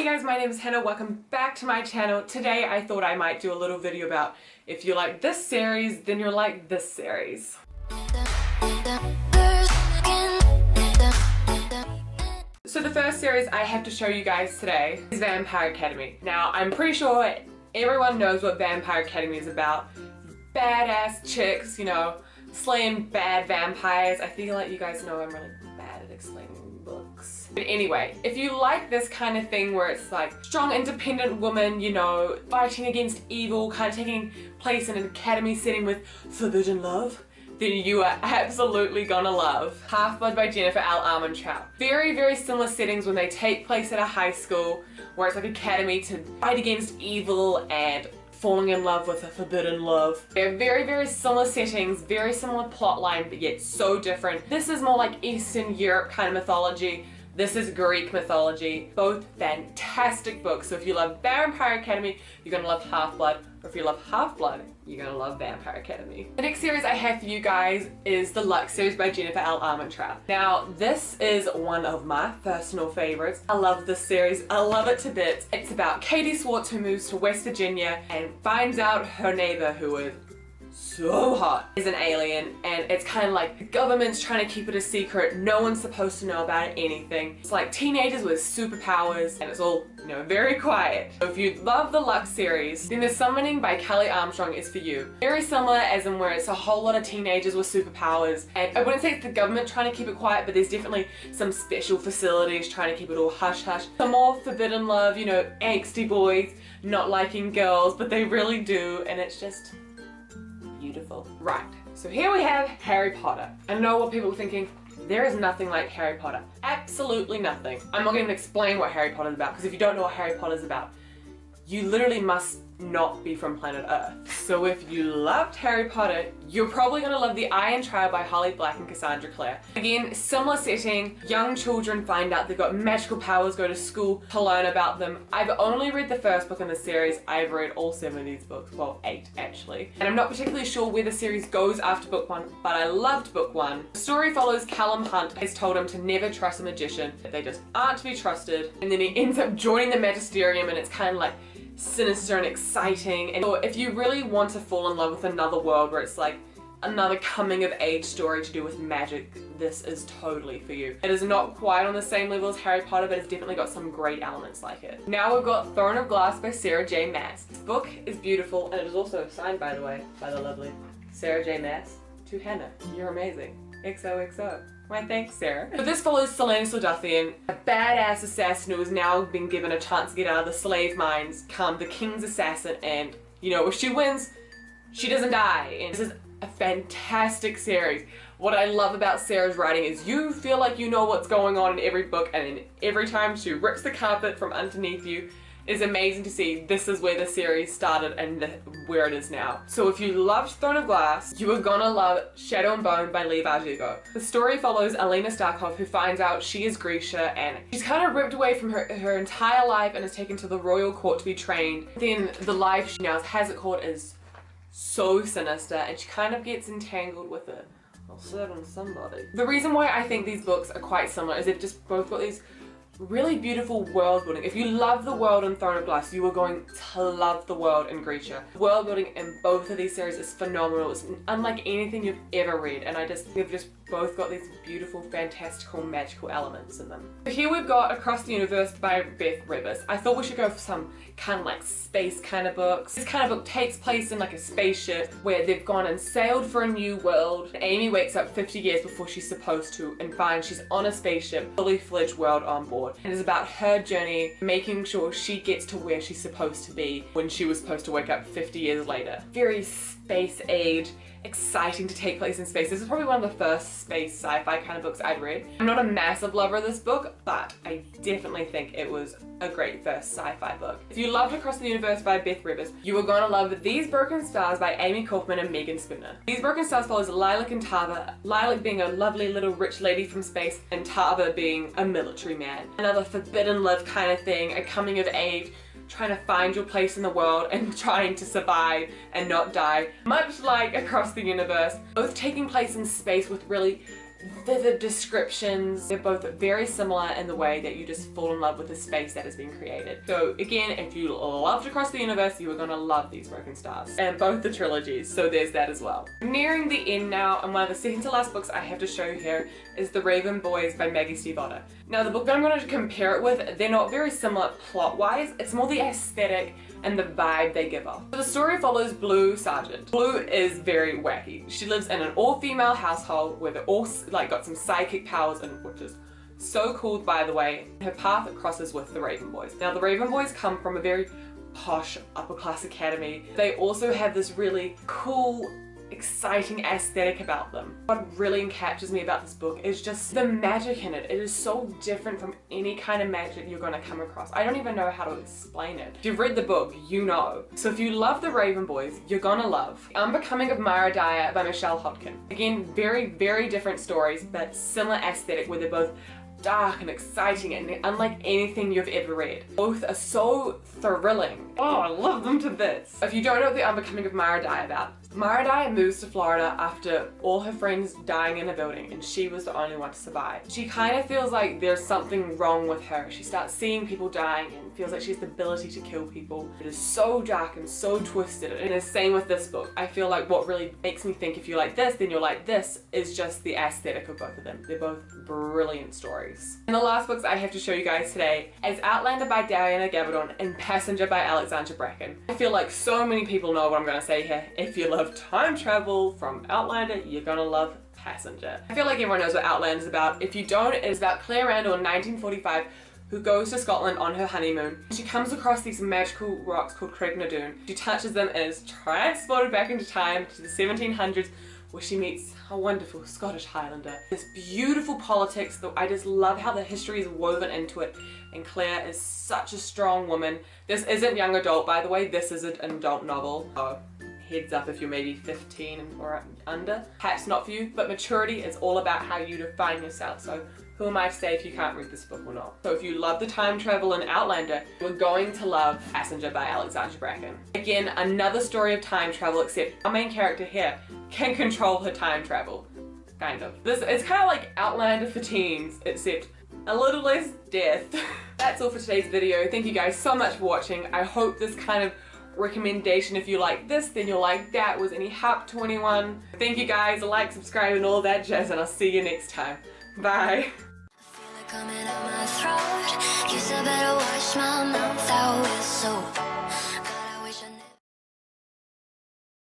Hey guys, my name is Hannah. Welcome back to my channel. Today I thought I might do a little video about if you like this series, then you're like this series. So the first series I have to show you guys today is Vampire Academy. Now I'm pretty sure everyone knows what Vampire Academy is about. Badass chicks, you know, slaying bad vampires. I feel like you guys know I'm really bad at explaining books. But anyway, if you like this kind of thing where it's like strong independent woman, you know, fighting against evil, kind of taking place in an academy setting with forbidden love, then you are absolutely gonna love Half-Blood by Jennifer L. Armentrout. Very, very similar settings when they take place at a high school where it's like academy to fight against evil and falling in love with a forbidden love. They're very, very similar settings, very similar plotline, but yet so different. This is more like Eastern Europe kind of mythology. This is Greek mythology. Both fantastic books. So if you love Vampire Academy, you're gonna love Half-Blood. Or if you love Half-Blood, you're gonna love Vampire Academy. The next series I have for you guys is the Lux series by Jennifer L. Armentrout. Now, this is one of my personal favorites. I love this series. I love it to bits. It's about Katie Swartz, who moves to West Virginia and finds out her neighbor, who is so hot, is an alien, and it's kind of like the government's trying to keep it a secret. No one's supposed to know about anything. It's like teenagers with superpowers, and it's all, you know, very quiet. So if you love the Lux series, then the Summoning by Kelly Armstrong is for you. Very similar, as in where it's a whole lot of teenagers with superpowers, and I wouldn't say it's the government trying to keep it quiet, but there's definitely some special facilities trying to keep it all hush-hush. Some more forbidden love, you know, angsty boys not liking girls, but they really do, and it's just beautiful. Right, so here we have Harry Potter. I know what people are thinking, there is nothing like Harry Potter. Absolutely nothing. I'm not going to explain what Harry Potter is about, because if you don't know what Harry Potter is about, you literally must not be from planet Earth. So if you loved Harry Potter, you're probably going to love The Iron Trial by Holly Black and Cassandra Clare. Again, similar setting, young children find out they've got magical powers, go to school to learn about them. I've only read the first book in the series. I've read all 7 of these books, well 8 actually. And I'm not particularly sure where the series goes after book 1, but I loved book 1. The story follows Callum Hunt has told him to never trust a magician, that they just aren't to be trusted, and then he ends up joining the Magisterium, and it's kind of like sinister and exciting. And so if you really want to fall in love with another world where it's like another coming of age story to do with magic, this is totally for you. It is not quite on the same level as Harry Potter, but it's definitely got some great elements like it. Now we've got Throne of Glass by Sarah J. Maas. This book is beautiful, and it is also signed, by the way, by the lovely Sarah J. Maas. To Hannah, you're amazing. XOXO. Why, thanks, Sarah. So this follows Selena Soldathian, a badass assassin who has now been given a chance to get out of the slave mines, become the king's assassin, and, you know, if she wins, she doesn't die. And this is a fantastic series. What I love about Sarah's writing is you feel like you know what's going on in every book, and then every time she rips the carpet from underneath you, it's amazing to see this is where the series started and where it is now. So if you loved Throne of Glass, you are gonna love Shadow and Bone by Leigh Bardugo. The story follows Alina Starkov, who finds out she is Grisha, and she's kind of ripped away from her entire life and is taken to the royal court to be trained. Then the life she now has at court is so sinister, and she kind of gets entangled with a certain somebody. The reason why I think these books are quite similar is they've just both got these really beautiful world building. If you love the world in Throne of Glass, you are going to love the world in Grisha. World building in both of these series is phenomenal. It's unlike anything you've ever read, and they've just both got these beautiful, fantastical, magical elements in them. So here we've got Across the Universe by Beth Revis. I thought we should go for some kind of like space kind of books. This kind of book takes place in like a spaceship where they've gone and sailed for a new world. Amy wakes up 50 years before she's supposed to and finds she's on a spaceship, fully fledged world on board. It is about her journey, making sure she gets to where she's supposed to be when she was supposed to wake up 50 years later. Very space age, exciting to take place in space. This is probably one of the first space sci-fi kind of books I'd read. I'm not a massive lover of this book, but I definitely think it was a great first sci-fi book. If you loved Across the Universe by Beth Revis, you are going to love These Broken Stars by Amy Kaufman and Megan Spooner. These Broken Stars follows Lilac and Tava, Lilac being a lovely little rich lady from space, and Tava being a military man. Another forbidden love kind of thing, a coming of age, trying to find your place in the world and trying to survive and not die. Much like Across the Universe, both taking place in space with really vivid descriptions. They're both very similar in the way that you just fall in love with the space that has been created. So again, if you loved Across the Universe, you are gonna love these Broken Stars. And both the trilogies, so there's that as well. Nearing the end now, and one of the second to last books I have to show you here is The Raven Boys by Maggie Stiefvater. Now the book that I'm going to compare it with, they're not very similar plot-wise, it's more the aesthetic and the vibe they give off. So the story follows Blue Sargent. Blue is very wacky. She lives in an all-female household where they're all like got some psychic powers, and which is so cool, by the way. Her path crosses with the Raven Boys. Now the Raven Boys come from a very posh upper-class academy. They also have this really cool, exciting aesthetic about them. What really captures me about this book is just the magic in it. It is so different from any kind of magic you're gonna come across. I don't even know how to explain it. If you've read the book, you know. So if you love the Raven Boys, you're gonna love Unbecoming of Mara Dyer by Michelle Hodkin. Again, very, very different stories, but similar aesthetic where they're both dark and exciting and unlike anything you've ever read. Both are so thrilling. Oh, I love them to bits. If you don't know what the Unbecoming of Mara Dyer about, Mara Dyer moves to Florida after all her friends dying in a building and she was the only one to survive. She kind of feels like there's something wrong with her. She starts seeing people dying and feels like she has the ability to kill people. It is so dark and so twisted, and the same with this book. I feel like what really makes me think if you like this, then you'll like this, is just the aesthetic of both of them. They're both brilliant stories. And the last books I have to show you guys today is Outlander by Diana Gabaldon and Passenger by Alexandra Bracken. I feel like so many people know what I'm going to say here. If you love time travel from Outlander, you're gonna love Passenger. I feel like everyone knows what Outlander is about. If you don't, it's about Claire Randall in 1945 who goes to Scotland on her honeymoon. She comes across these magical rocks called Craignadoon. She touches them and is transported back into time to the 1700s where she meets a wonderful Scottish Highlander. This beautiful politics, though I just love how the history is woven into it, and Claire is such a strong woman. This isn't young adult, by the way, this is an adult novel. Oh, heads up if you're maybe 15 or under. Perhaps not for you, but maturity is all about how you define yourself. So who am I to say if you can't read this book or not? So if you love the time travel in Outlander, you're going to love Passenger by Alexandra Bracken. Again, another story of time travel, except our main character here can control her time travel. Kind of. It's kind of like Outlander for teens, except a little less death. That's all for today's video. Thank you guys so much for watching. I hope this kind of recommendation, if you like this, then you'll like that, was any help to anyone. Thank you guys, like, subscribe, and all that jazz, and I'll see you next time. Bye. Coming out my throat, guess I better wash my mouth out with soap.